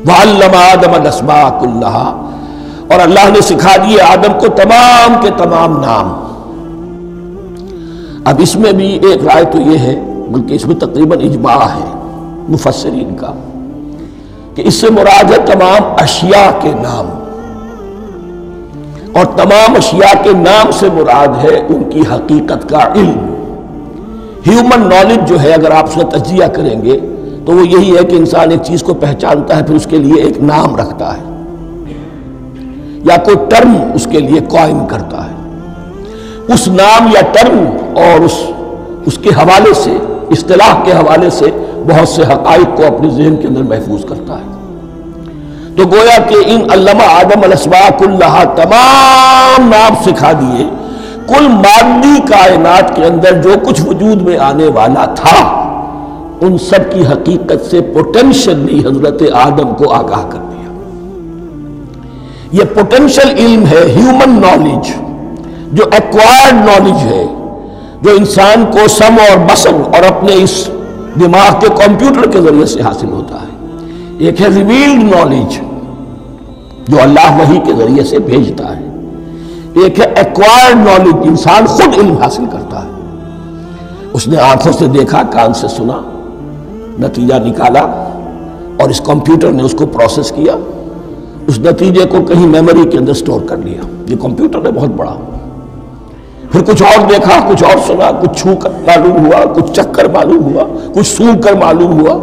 وَعَلَّمَ آدَمَ الْأَسْمَاءَ كُلَّهَا، اور اللہ نے سکھا دیے آدم کو تمام کے تمام نام۔ اب اس میں بھی ایک رائے تو یہ ہے، بلکہ اس میں تقریباً اجماع ہے مفسرین کا، کہ اس سے مراد ہے تمام اشیاء کے نام، اور تمام اشیاء کے نام سے مراد ہے ان کی حقیقت کا علم۔ ہیومن نالج جو ہے، اگر آپ اس کا تجزیہ کریں گے تو وہ یہی ہے کہ انسان ایک چیز کو پہچانتا ہے، پھر اس کے لیے ایک نام رکھتا ہے یا کوئی ٹرم اس کے لیے قائم کرتا ہے۔ اس نام یا ٹرم اور اس کے حوالے سے، اصطلاح کے حوالے سے بہت سے حقائق کو اپنے ذہن کے اندر محفوظ کرتا ہے۔ تو گویا کہ ان علمہ آدم الاسماء کلہا، تمام نام سکھا دیے کل مادی کائنات کے اندر جو کچھ وجود میں آنے والا تھا، ان سب کی حقیقت سے پوٹینشلی حضرت آدم کو آگاہ کر دیا۔ یہ پوٹینشل علم ہے، ہیومن نالج، جو ایکوائرڈ نالج ہے، جو انسان کو سمع اور بصر اور اپنے اس دماغ کے کمپیوٹر کے ذریعے سے حاصل ہوتا ہے۔ ایک ہے ریویلڈ نالج جو اللہ وحی کے ذریعے سے بھیجتا ہے، ایک ہے ایکوائرڈ نالج، انسان خود علم حاصل کرتا ہے۔ اس نے آنکھوں سے دیکھا، کان سے سنا، نتیجہ نکالا، اور اس کمپیوٹر نے اس کو پروسیس کیا، اس نتیجے کو کہیں میموری کے اندر سٹور کر لیا۔ یہ کمپیوٹر ہے بہت بڑا۔ پھر کچھ اور دیکھا، کچھ اور سنا، کچھ چھو کر معلوم ہوا، کچھ چکھ کر معلوم ہوا، کچھ سونگھ کر معلوم ہوا،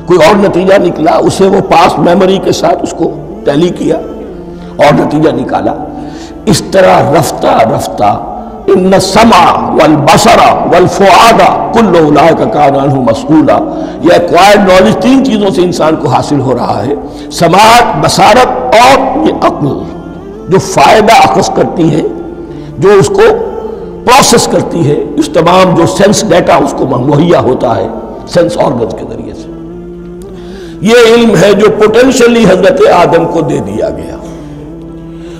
کوئی اور نتیجہ نکلا، اسے وہ پاس میموری کے ساتھ اس کو ٹیلی کیا اور نتیجہ نکالا۔ اس طرح رفتہ رفتہ ان السمع والبصر والفؤاد کل اولئک کان عنہ مسئولا، یہ ایکوائرڈ نالج تین چیزوں سے انسان کو حاصل ہو رہا ہے، سماعت، بصارت اور یہ عقل، جو فائدہ اخذ کرتی ہے، جو اس کو پروسیس کرتی ہے، اس تمام جو سینس ڈیٹا اس کو مہیا ہوتا ہے سینس آرگنز کے ذریعے سے۔ یہ علم ہے جو پوٹینشلی حضرت آدم کو دے دیا گیا۔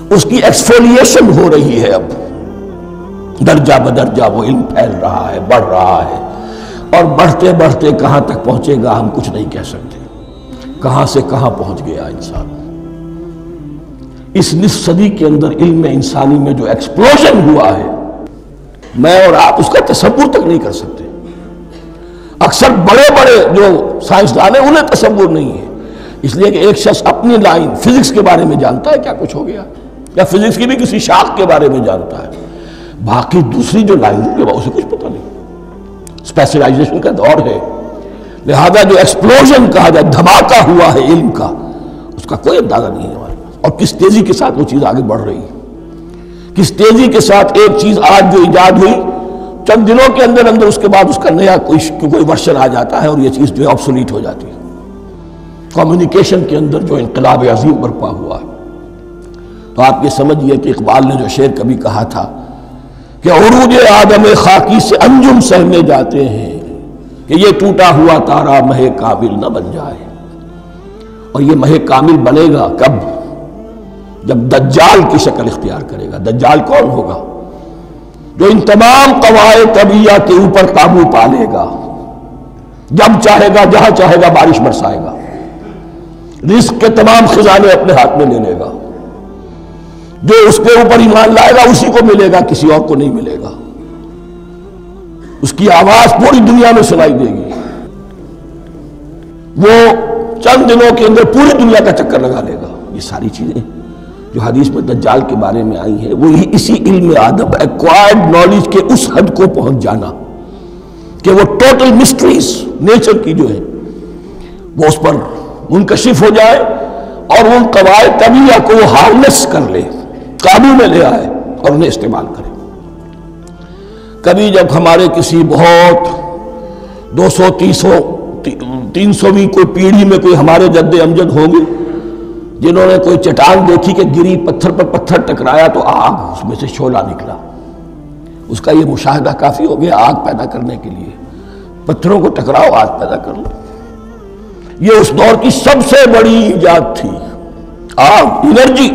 اس کی ایکسفولیشن ہو رہی ہے، اب درجہ بدرجہ وہ علم پھیل رہا ہے، بڑھ رہا ہے، اور بڑھتے بڑھتے کہاں تک پہنچے گا ہم کچھ نہیں کہہ سکتے، کہاں سے کہاں پہنچ گیا انسان۔ اس نصف صدی کے اندر علم انسانی میں جو ایکسپلوژن ہوا ہے، میں اور آپ اس کا تصور تک نہیں کر سکتے۔ اکثر بڑے بڑے جو سائنسدان ہیں انہیں تصور نہیں ہے، اس لیے کہ ایک شخص اپنی لائن فزکس کے بارے میں جانتا ہے کیا کچھ ہو گیا، یا فزکس کی بھی کسی شاخ کے بارے میں جانتا ہے، باقی دوسری جو لائن ہے اسے کچھ پتہ نہیں۔ اسپیشلائزیشن کا دور ہے، لہذا جو ایکسپلوژن کہا جائے، دھماکہ ہوا ہے علم کا، اس کا کوئی اندازہ نہیں ہے ہمارے پاس، اور کس تیزی کے ساتھ وہ چیز آگے بڑھ رہی ہے، کس تیزی کے ساتھ ایک چیز آج جو ایجاد ہوئی چند دنوں کے اندر اندر اس کے بعد اس کا نیا کوئی ورشن آ جاتا ہے اور یہ چیز جو ہے آبسولیٹ ہو جاتی ہے۔ کمیونیکیشن کے اندر جو انقلاب عظیم برپا ہوا ہے، تو آپ یہ سمجھئے کہ اقبال نے جو شعر کبھی کہا تھا کہ عروج آدم خاکی سے انجم سہنے جاتے ہیں، کہ یہ ٹوٹا ہوا تارا مہ کامل نہ بن جائے۔ اور یہ مہ کامل بنے گا کب؟ جب دجال کی شکل اختیار کرے گا۔ دجال کون ہوگا؟ جو ان تمام قواعد طبیعہ کے اوپر قابو پا لے گا، جب چاہے گا جہاں چاہے گا بارش برسائے گا، رزق کے تمام خزانے اپنے ہاتھ میں لے لے گا، جو اس کے اوپر ایمان لائے گا اسی کو ملے گا، کسی اور کو نہیں ملے گا، اس کی آواز پوری دنیا میں سنائی دے گی، وہ چند دنوں کے اندر پوری دنیا کا چکر لگا لے گا۔ یہ ساری چیزیں جو حدیث میں دجال کے بارے میں آئی ہیں، وہ اسی علم آدم، ایکوائرڈ نالج کے اس حد کو پہنچ جانا کہ وہ ٹوٹل مسٹریز نیچر کی جو ہے وہ اس پر منکشف ہو جائے، اور ان قواعد طبیعہ کو وہ ہارنس کر لے، قابو میں لے آئے اور انہیں استعمال کرے۔ کبھی جب ہمارے کسی بہت 200 300 کوئی پیڑھی میں کوئی ہمارے جد امجد ہوں گے جنہوں نے کوئی چٹان دیکھی کہ گری، پتھر پر پتھر ٹکرایا تو آگ اس میں سے شعلہ نکلا، اس کا یہ مشاہدہ کافی ہو گیا آگ پیدا کرنے کے لیے۔ پتھروں کو ٹکراؤ، آگ پیدا کر لو۔ یہ اس دور کی سب سے بڑی ایجاد تھی، آگ، انرجی۔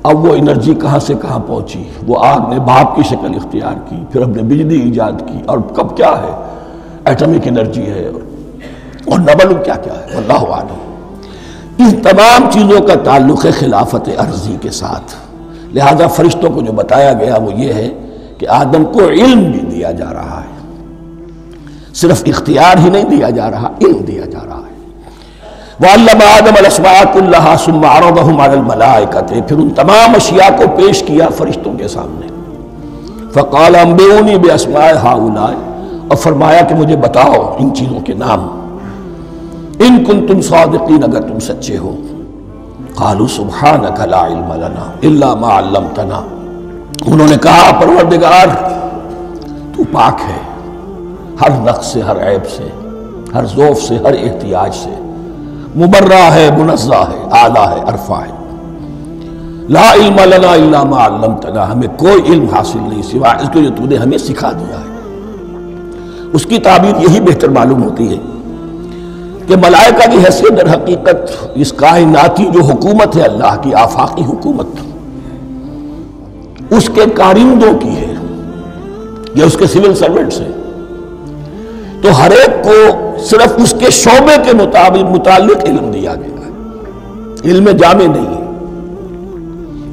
اب وہ انرجی کہاں سے کہاں پہنچی، وہ آگ نے بھاپ کی شکل اختیار کی، پھر ہم نے بجلی ایجاد کی، اور کب کیا ہے ایٹمک انرجی ہے، اور نہ معلوم کیا کیا ہے، واللہ اعلم۔ ان تمام چیزوں کا تعلق ہے خلافت عرضی کے ساتھ. لہذا فرشتوں کو جو بتایا گیا وہ یہ ہے کہ آدم کو علم بھی دیا جا رہا ہے، صرف اختیار ہی نہیں دیا جا رہا، علم دیا جا رہا ہے. وَعَلَّمَ آدَمَ الْأَسْمَاءَ كُلَّهَا ثُمَّ عَرَضَهُمْ عَلَى الْمَلَائِكَةِ، پھر ان تمام اشیاء کو پیش کیا فرشتوں کے سامنے. فَقَالَ أَنبِئُونِي بِأَسْمَاءِ هَؤُلَاءِ، اور فرمایا کہ مجھے بتاؤ ان چیزوں کے نام، ان کنتم صادقین، اگر تم سچے ہو. قالوا سبحانک لا علم لنا الا ما علمتنا، انہوں نے کہا پروردگار تو پاک ہے ہر نقص سے، ہر عیب سے، ہر ضعف سے، ہر احتیاج سے، مبرہ ہے، منزہ ہے، اعلیٰ ہے، ارفع ہے. لا علم لنا الا ما علمتنا، ہمیں کوئی علم حاصل نہیں سوائے اس کو جو تو نے ہمیں سکھا دیا ہے. اس کی تعبیر یہی بہتر معلوم ہوتی ہے کہ ملائکہ کی حیثیت در حقیقت اس کائناتی جو حکومت ہے اللہ کی، آفاقی حکومت، اس کے کارندوں کی ہے، یہ اس کے سول سرونٹس ہیں. تو ہر ایک کو صرف اس کے شعبے کے متعلق علم دیا گیا ہے، علم جامع نہیں ہے.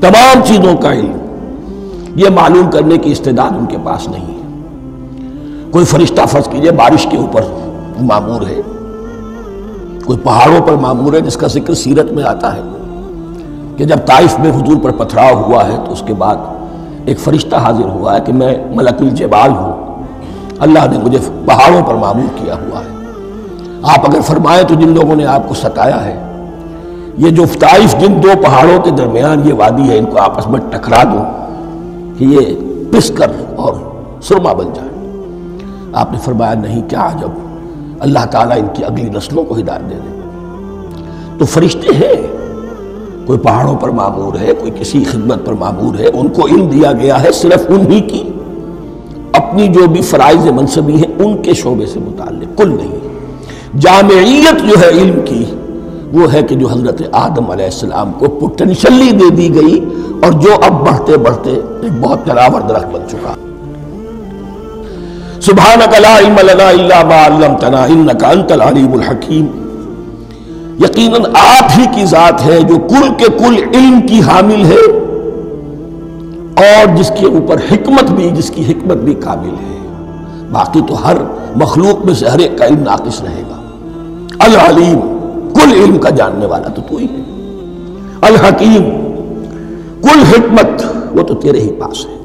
تمام چیزوں کا علم یہ معلوم کرنے کی استعداد ان کے پاس نہیں ہے. کوئی فرشتہ فرض کیجئے بارش کے اوپر مامور ہے، کوئی پہاڑوں پر مامور ہے، جس کا ذکر سیرت میں آتا ہے کہ جب طائف میں حضور پر پتھراؤ ہوا ہے تو اس کے بعد ایک فرشتہ حاضر ہوا ہے کہ میں ملک الجبال ہوں، اللہ نے مجھے پہاڑوں پر مامور کیا ہوا ہے. آپ اگر فرمائیں تو جن لوگوں نے آپ کو ستایا ہے، یہ جو طائف جن دو پہاڑوں کے درمیان یہ وادی ہے، ان کو آپس میں ٹکرا دوں کہ یہ پس کر اور سرما بن جائے. آپ نے فرمایا نہیں، کیا عجب، اللہ تعالیٰ ان کی اگلی نسلوں کو ہدایت دے دے. تو فرشتے ہیں، کوئی پہاڑوں پر مامور ہے، کوئی کسی خدمت پر مامور ہے، ان کو علم دیا گیا ہے صرف انہی کی اپنی جو بھی فرائض منصبی ہیں ان کے شعبے سے متعلق، کل نہیں. جامعیت جو ہے علم کی وہ ہے کہ جو حضرت آدم علیہ السلام کو پوٹینشلی دے دی گئی اور جو اب بڑھتے بڑھتے ایک بہت جلاور درخت بن چکا. سبحانک لا علم لنا الا ما علمتنا انک انت العلیم الحکیم. یقیناً آپ ہی کی ذات ہے جو کل کے کل علم کی حامل ہے اور جس کے اوپر حکمت بھی، جس کی حکمت بھی کامل ہے. باقی تو ہر مخلوق میں سے ہر ایک کا علم ناقص رہے گا. العلیم، کل علم کا جاننے والا تو ہی ہے. الحکیم، کل حکمت وہ تو تیرے ہی پاس ہے.